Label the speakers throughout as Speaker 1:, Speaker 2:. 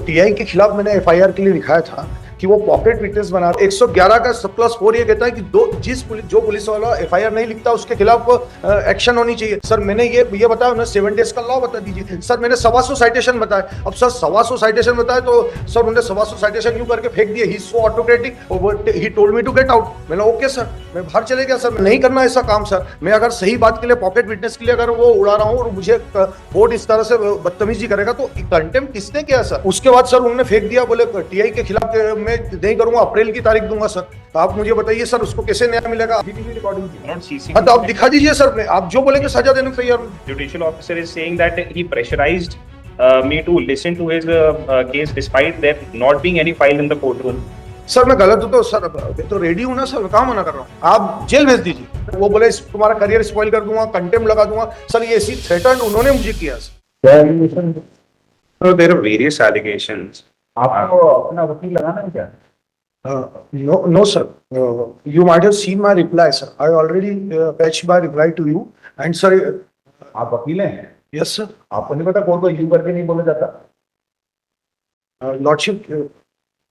Speaker 1: TI के खिलाफ मैंने एफआईआर के लिए लिखाया था कि वो पॉकेट विटनेस बना 111 का +4 ये कहता है कि जो पुलिस वाला एफआईआर नहीं लिखता उसके खिलाफ एक्शन होनी चाहिए। सर मैंने ये बताया उन्हें 7 डेज का लॉ बता दीजिए। सर मैंने 125 साइटेशन बताया। अब सर 125 साइटेशन बताया तो सर उन्हें 125 साइटेशन यूं करके फेंक दिए। He so autocratic, he told me to get out. मैंने ओके सर, मैं बाहर चले गया। सर नहीं करना ऐसा काम सर। मैं अगर सही बात के लिए पॉकेट विटनेस के लिए अगर वो उड़ा रहा हूँ और मुझे कोर्ट इस तरह से बदतमीजी करेगा तो कंटेम्प्ट किसने किया सर? उसके बाद सर उन्होंने फेंक दिया, बोले टीआई के खिलाफ मैं नहीं करूंगा, अप्रैल की तारीख दूंगा सर। तो आप मुझे बताइए सर उसको कैसे न्याय मिलेगा? हाँ तो आप दिखा दीजिए सर, आप जो बोलेंगे सजा देने को तैयार हूं।
Speaker 2: Judicial officer is saying that he pressurized me to listen to his case despite there not being any file in the courtroom.
Speaker 1: Sir मैं गलत हूं तो सर तो रेडी हूं ना सर, कहाँ मना कर रहा हूँ। आप जेल भेज दीजिए। वो बोले तुम्हारा करियर स्पॉइल कर दूंगा, कंटेम्प्ट लगा दूंगा। सर ये ऐसी थ्रेटन उन्होंने मुझे किया sir.
Speaker 2: So there are various allegations.
Speaker 3: आपको अपना वकील लगाना है क्या?
Speaker 1: No sir, you might have seen my reply sir. I already fetched my reply to you and sir.
Speaker 3: आप वकील हैं?
Speaker 1: Yes sir.
Speaker 3: आपको नहीं पता कोर्ट को यू करके नहीं बोला जाता?
Speaker 1: Lordship,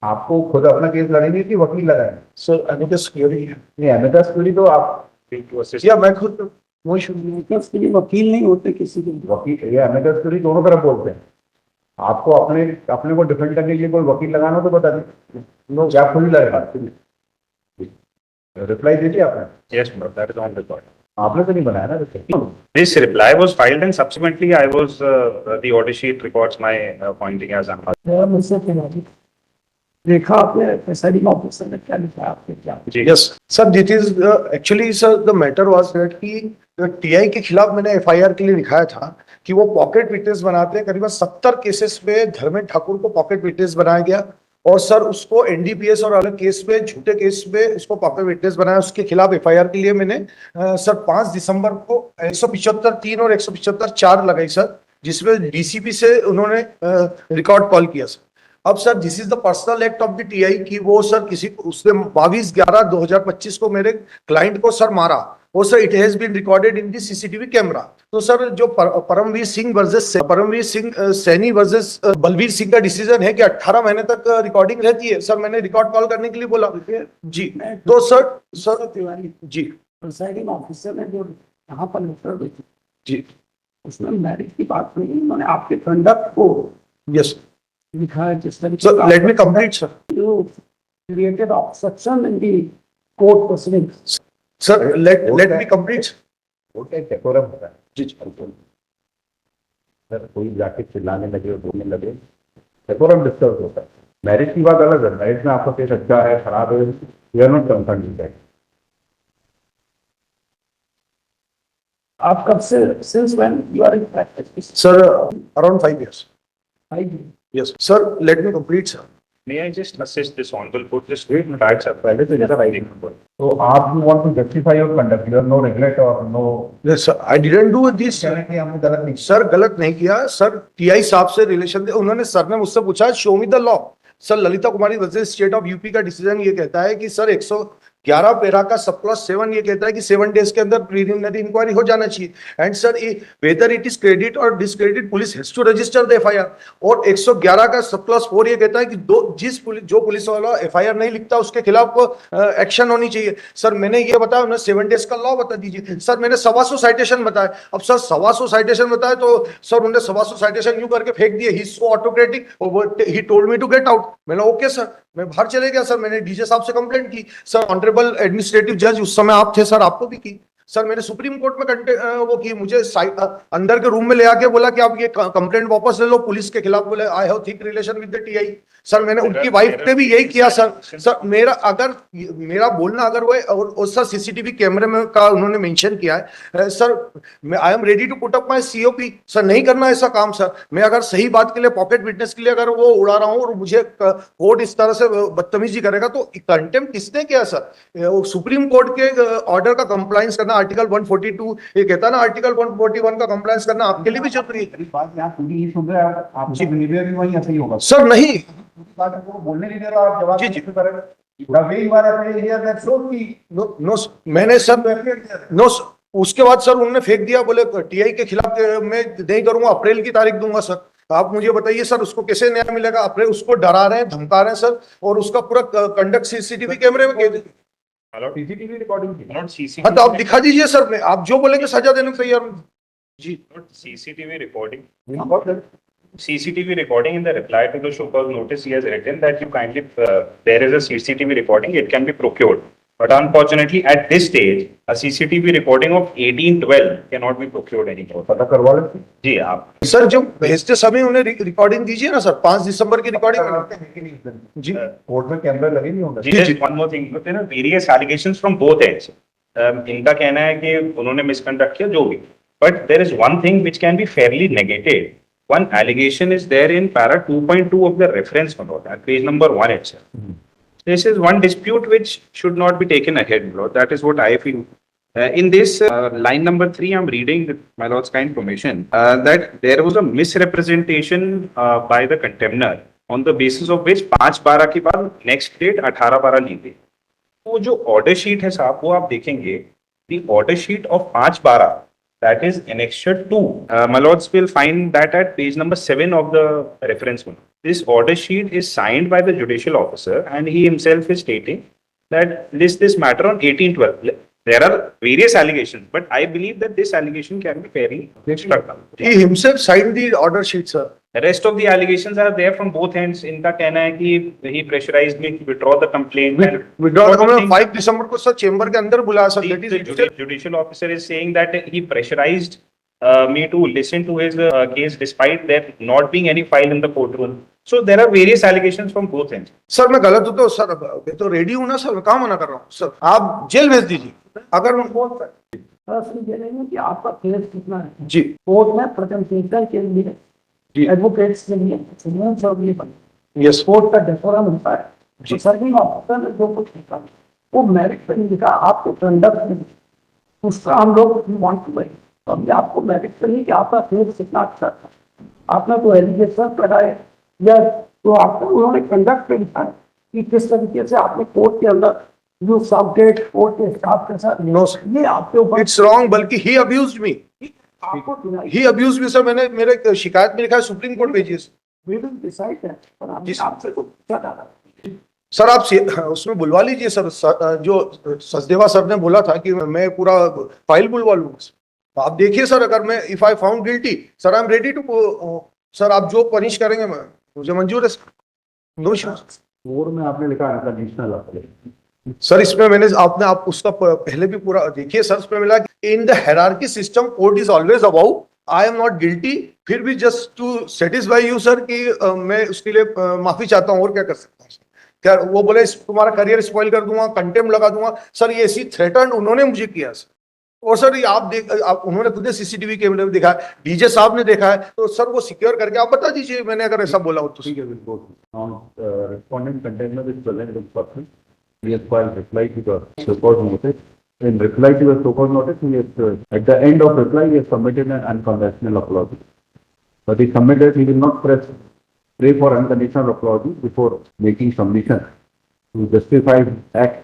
Speaker 3: आपको खुद अपना केस लड़ेंगे कि वकील लगाएंगे?
Speaker 1: sir, amicus curiae है।
Speaker 3: नहीं, amicus curiae तो आप
Speaker 1: या मैं खुद वो
Speaker 4: वकील नहीं होते किसी के।
Speaker 3: वकील या amicus curiae दोनों तरफ बोलते हैं। आपको अपने को डिफेंड करने के लिए कोई वकील लगाना तो बता दें। नो, क्या खुद ही लगेगा? रिप्लाई दीजिए आपने।
Speaker 2: Yes, but that is on record.
Speaker 3: आपने तो नहीं बनाया ना?
Speaker 2: This reply was filed and subsequently I was the order sheet records my appointing as an
Speaker 4: देखा आपने प्रिसाइडिंग ऑफिसर ने क्या लिखा आपके क्या?
Speaker 1: yes sir, it is actually sir the matter was that कि टीआई के खिलाफ मैंने एफआईआर के लिए लिखाया था कि वो पॉकेट विटनेस बनाते हैं। करीबन 70 केसेस में धर्मेंद्र ठाकुर को पॉकेट विटनेस बनाया गया और सर उसको एनडीपीएस और अलग केस में, झूठे केस में उसको पॉकेट विटनेस बनाया। उसके खिलाफ एफआईआर के लिए मैंने सर 5 दिसंबर को 175(3) और 175(4) लगाई सर, जिसमें डीसीपी से उन्होंने रिकॉर्ड कॉल किया सर। अब sir this is the personal act of the TI कि वो सर उसने 22/11/2025 को मेरे क्लाइंट को सर मारा और sir it has been recorded in the CCTV camera. तो सर जो परमवीर सिंह सैनी वर्सेस बलवीर सिंह का डिसीजन है कि 18 महीने तक रिकॉर्डिंग रहती है। सर मैंने रिकॉर्ड कॉल करने के लिए बोला जी। तो sir
Speaker 4: Tiwari
Speaker 1: ji
Speaker 4: presiding officer ने जो यहाँ पर लेटर भेजी
Speaker 1: जी
Speaker 4: उसमें मैरिज की बात नहीं, उन्होंने आपके कंडक्ट को
Speaker 1: यस
Speaker 4: लिखा है जिस तरीके
Speaker 1: sir. Let me complete sir.
Speaker 4: you created obstruction in the court proceedings.
Speaker 1: Sir let me complete.
Speaker 3: Court एक डेकोरम होता है।
Speaker 1: जी
Speaker 3: सर कोई जाके चिल्लाने लगे और बोलने लगे, डेकोरम डिस्टर्ब होता है। मैरिज की बात अलग है। मैरिज में आपका केस अच्छा है खराब है, you are not concern with that.
Speaker 4: आप कब से since when you are in practice?
Speaker 1: Sir around 5 years।
Speaker 4: 5 years.
Speaker 1: Yes, sir. Let me complete, sir.
Speaker 2: May I just assist this honorable court? Just wait facts up.
Speaker 3: पहले तो जैसा writing number तो आप you want to justify your conduct, you are no regret और no.
Speaker 1: Yes, sir. I didn't do this.
Speaker 3: कि हमने गलत नहीं।
Speaker 1: सर गलत नहीं किया सर। टीआई साहब से रिलेशन थे, उन्होंने सर ने मुझसे पूछा show me the law. Sir Lalita Kumari versus state of UP का डिसीजन ये कहता है कि सर 111 पैरा का +7 ये कहता है कि 7 डेज के अंदर प्रीलिमिनरी इंक्वायरी हो जाना चाहिए। And sir whether it is credit or discredit police has to register the FIR. और 111 का +4 ये कहता है कि जो पुलिस वाला एफआईआर नहीं लिखता उसके खिलाफ एक्शन होनी चाहिए। सर मैंने ये बताया उन्हें 7 डेज का लॉ बता दीजिए। सर मैंने 125 साइटेशन बताया। अब सर 125 साइटेशन बताया तो सर उन्हें 125 साइटेशन यूं करके फेंक दिए। He so autocratic, he told me to get out. मैंने ओके सर, मैं बाहर चले गया। सर मैंने डीजे साहब से कंप्लेंट की। सर ऑनरेबल एडमिनिस्ट्रेटिव जज उस समय आप थे सर, आपको भी की। सर मैंने सुप्रीम कोर्ट में वो की, मुझे अंदर के रूम में ले आके बोला कि आप ये कंप्लेंट वापस ले लो पुलिस के खिलाफ। बोले I have thick relation with the TI. Sir मैंने उनकी वाइफ पे भी यही किया सर। सर मेरा बोलना अगर वो और सर सीसीटीवी कैमरे में का उन्होंने मेंशन किया है sir. I am ready to put up my COP. Sir नहीं करना ऐसा काम सर। मैं अगर सही बात के लिए पॉकेट विटनेस के लिए अगर वो उड़ा रहा हूँ और मुझे कोर्ट इस तरह से बदतमीजी करेगा तो कंटेम्प्ट किसने किया सर? सुप्रीम कोर्ट के ऑर्डर का कंप्लायंस करना आर्टिकल 142 ये कहता है ना, आर्टिकल 141 का कंप्लायंस करना आपके लिए भी जरूरी है।
Speaker 3: बात यहाँ पूरी ही सुन रहे हैं, आपका बिहेवियर भी वही ऐसा ही होगा।
Speaker 1: सर नहीं,
Speaker 3: बात आपको बोलने नहीं दे रहा, आप जवाब
Speaker 1: जी।
Speaker 3: कैसे करें? The way you are appearing here, that shows कि
Speaker 1: नो मैंने सर नो उसके बाद सर उन्होंने फेंक दिया, बोले टीआई के खिलाफ मैं नहीं करूंगा, अप्रैल की तारीख दूंगा सर। आप मुझे बताइए सर, उसको कैसे न्याय मिलेगा? अपने उसको डरा रहे हैं, धमका रहे हैं सर, और उसका पूरा कंडक्ट सीसीटीवी कैमरे में कैद है।
Speaker 2: My lord,
Speaker 3: सीसीटीवी रिकॉर्डिंग की
Speaker 2: my lord, CCTV.
Speaker 1: हाँ तो आप दिखा दीजिए सर, मैं आप जो बोलेंगे सजा देने को तैयार हूँ जी।
Speaker 2: Not CCTV recording.
Speaker 3: Important.
Speaker 2: CCTV recording in the reply to the show cause notice, he has written that you kindly, there is a CCTV recording, it can be procured. But unfortunately, at this stage, a CCTV recording of 1812 cannot be procured anymore.
Speaker 3: पता करवा लेते
Speaker 2: जी, आप
Speaker 1: sir जो भेजते समय उन्हें recording दीजिए ना सर, 5 दिसंबर की रिकॉर्डिंग जी।
Speaker 3: कोर्ट में कैमरा लगे नहीं होंगे
Speaker 2: जी, one more thing, there are various allegations from both ends. इनका कहना है कि उन्होंने मिसकंडक्ट किया, जो भी. But there is one thing which can be fairly negated. One allegation is there in para 2.2 of the reference note at page number 1 itself. This is one dispute which should not be taken ahead, Lord. That is what I feel. In this line number 3, I'm reading with my Lord's kind permission that there was a misrepresentation by the contemner on the basis of which 5/12 के बाद next date 18/12 ली गई. वो जो order sheet है साहब, वो आप देखेंगे, the order sheet of 5/12 that is annexure 2. My lords will find that at page number 7 of the reference one. This order sheet is signed by the judicial officer and he himself is stating that this matter on 1812. There are various allegations, but I believe that this allegation can be fairly struck down.
Speaker 1: He himself signed the order sheet sir.
Speaker 2: The rest of the allegations are there from both ends. इनका कहना है कि he pressurized me to withdraw the complaint. and
Speaker 1: withdraw
Speaker 2: lot of
Speaker 1: हमने
Speaker 2: things.
Speaker 1: 5 दिसंबर को sir chamber के अंदर बुलाया sir, that is
Speaker 2: The judicial officer is saying that he pressurized me to listen to his case despite there not being any file in the courtroom. So there are various allegations from both ends.
Speaker 1: Sir मैं गलत हूँ तो sir मैं तो ready हूँ ना sir, मैं कहाँ मना कर रहा हूँ सर, आप जेल भेज दीजिए अगर मैं
Speaker 4: प्रश्न ये नहीं है कि आपका केस कितना है।
Speaker 1: जी।
Speaker 4: कोर्ट में प्रेजेंटेशन के लिए
Speaker 1: जी।
Speaker 4: एडवोकेट्स के लिए सुनने सर्वली बने,
Speaker 1: यस
Speaker 4: कोर्ट का डेकोरम होता है।
Speaker 1: जी।
Speaker 4: तो सर्विंग ऑफिसर ने जो कुछ लिखा वो मेरिट पे नहीं लिखा, आपको कंडक्ट में उसका हम लोग वांट टू भाई, तो अभी आपको मेरिट पे नहीं कि आपका केस कितना अच्छा था, आपने तो एलिगेशन लगाए या तो आपको उन्होंने कंडक्ट पे लिखा है कि किस तरीके से आपने कोर्ट के अंदर जो सब्जेक्ट कोर्ट के स्टाफ के साथ
Speaker 1: नो सर,
Speaker 4: ये आपके ऊपर
Speaker 1: इट्स रॉन्ग, बल्कि ही अब्यूज्ड मी,
Speaker 4: आपको
Speaker 1: ही अब्यूज्ड मी सर। मैंने मेरे शिकायत में लिखा है सुप्रीम कोर्ट भेजिए
Speaker 4: वी विल डिसाइड दैट, पर हमने आपसे कुछ पूछा था
Speaker 1: सर। आप उसमें बुलवा लीजिए सर, जो सचदेवा सर ने बोला था कि मैं पूरा फाइल बुलवा लूंगा। आप देखिए सर, अगर मैं if I found guilty sir I am ready to, sir आप जो पनिश करेंगे मैं मुझे मंजूर है सर, नो इश्यूज।
Speaker 3: कोर्ट में आपने लिखा अनकंडीशनल अपील
Speaker 1: सर इसमें मैंने आप उसका पहले भी पूरा देखिए सर, उसमें मिला in the hierarchy system court is always about I am not guilty, फिर भी just to satisfy you sir कि मैं उसके लिए माफी चाहता हूँ, और क्या कर सकता हूँ क्या? वो बोले तुम्हारा करियर स्पॉइल कर दूंगा, कंटेम्प्ट लगा दूंगा सर, ये ऐसी थ्रेटन उन्होंने मुझे किया सर। और सर ये आप उन्होंने खुद सीसीटीवी कैमरे में देखा है, डीजे साहब ने देखा है, तो सर वो सिक्योर करके आप बता दीजिए मैंने अगर ऐसा बोला हो तो।
Speaker 3: ठीक है, बिल्कुल। Respondent container is present in person. He has filed reply to the so-called notice. In reply to the so-called notice, he has, at the end of reply, he has submitted an unconditional apology. But he submitted, he will not pray for unconditional apology before making submission to justify act,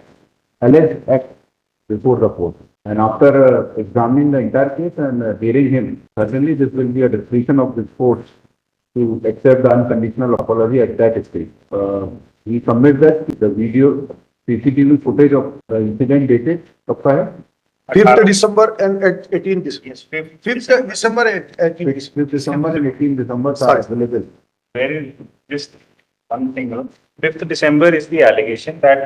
Speaker 3: alleged act before the court. And after examining the entire case and hearing him, certainly this will be a discretion of this court to accept the unconditional apology at that stage. He submits that the video CCTV footage of the incident dated कब का है?
Speaker 1: 5th December and 18 December.
Speaker 2: Yes, 5th
Speaker 1: 5th December and 18 December.
Speaker 3: 5th December and 18 December are
Speaker 1: Sorry.
Speaker 3: available.
Speaker 2: Where is just one thing? 5th December is the allegation that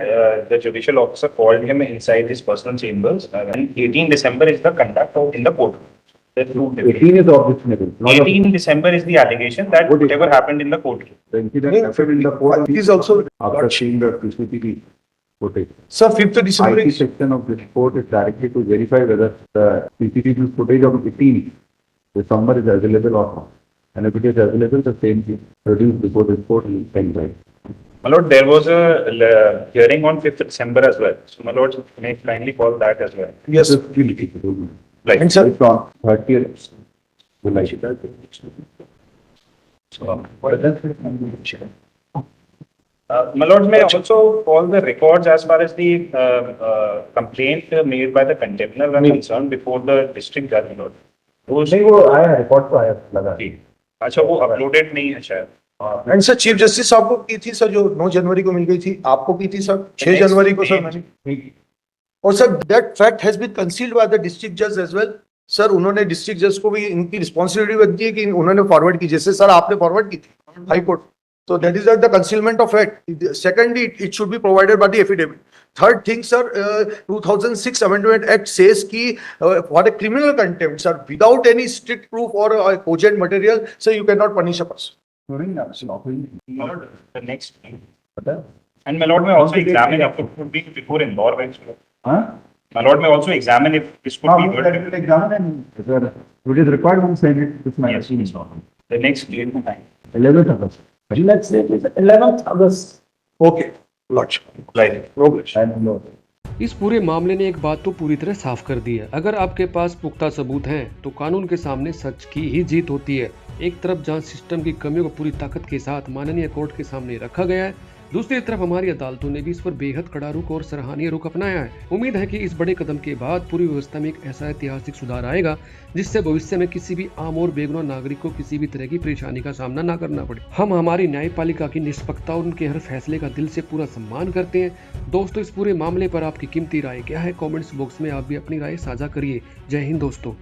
Speaker 2: the judicial officer called him inside his personal chambers, and 18 December is the conduct of in the court. The two different.
Speaker 3: 18 is objectionable. Not
Speaker 2: 18 December is the allegation that
Speaker 3: What is-
Speaker 2: whatever happened in the court.
Speaker 3: the incident happened in the court.
Speaker 1: It is also
Speaker 3: After seeing the CCTV footage.
Speaker 1: sir 5th December
Speaker 3: IT
Speaker 1: is
Speaker 3: section of this court is directed to verify whether the CCTV footage of 18 December is available or not. And if it is available, the same is produced before this court in pen drive.
Speaker 2: My lord, there was a hearing on 5th December as well. So my lord, may kindly call that as well.
Speaker 1: yes.
Speaker 3: Just feel it.
Speaker 2: Right.
Speaker 1: And sir,
Speaker 3: It's on 30th July.
Speaker 2: So, my lord, may I also call the records as far as the complaint made by the contemner are concerned before the district judge, my lord. Those
Speaker 3: नहीं वो आया record तो आया लगा
Speaker 2: जी. अच्छा वो uploaded नहीं है शायद।
Speaker 1: एंड सर चीफ जस्टिस साहब को की थी सर, जो 9 जनवरी को मिल गई थी, आपको की थी सर 6
Speaker 2: next
Speaker 1: जनवरी को सर
Speaker 2: day-
Speaker 1: मैंने। और sir that fact has been concealed by the district जज एज वेल। सर उन्होंने डिस्ट्रिक्ट जज को भी इनकी रिस्पॉन्सिबिलिटी बनती है कि उन्होंने फॉरवर्ड की, जैसे सर आपने फॉरवर्ड की थी हाई कोर्ट। तो that is the concealment of fact. Secondly it should be provided by the affidavit. Third thing sir, 2006 amendment act says की for a criminal contempt sir, without any strict proof or cogent material sir you can not punish a person.
Speaker 2: My lord, the next
Speaker 3: पता है?
Speaker 2: and my lord may also examine if it could be before Indore bench.
Speaker 3: हाँ?
Speaker 2: My lord may also examine if this could
Speaker 3: हाँ,
Speaker 2: be
Speaker 3: वो
Speaker 2: heard.
Speaker 3: technical exam है, sir. It is required, हम send it this my
Speaker 2: Yes, yes, Lord. The next date and time.
Speaker 3: 11th August.
Speaker 4: Let's say it is 11th August.
Speaker 1: Okay Lord
Speaker 2: Right.
Speaker 1: Progress.
Speaker 3: And no.
Speaker 5: इस पूरे मामले ने एक बात तो पूरी तरह साफ कर दी है, अगर आपके पास पुख्ता सबूत हैं तो कानून के सामने सच की ही जीत होती है। एक तरफ जहां सिस्टम की कमियों को पूरी ताकत के साथ माननीय कोर्ट के सामने रखा गया है, दूसरी तरफ हमारी अदालतों ने भी इस पर बेहद कड़ा रुख और सराहनीय रुख अपनाया है। उम्मीद है कि इस बड़े कदम के बाद पूरी व्यवस्था में एक ऐसा ऐतिहासिक सुधार आएगा जिससे भविष्य में किसी भी आम और बेगुनाह नागरिक को किसी भी तरह की परेशानी का सामना न करना पड़े। हम हमारी न्यायपालिका की निष्पक्षता और उनके हर फैसले का दिल से पूरा सम्मान करते हैं। दोस्तों, इस पूरे मामले पर आपकी कीमती राय क्या है? कमेंट्स बॉक्स में आप भी अपनी राय साझा करिए। जय हिंद दोस्तों।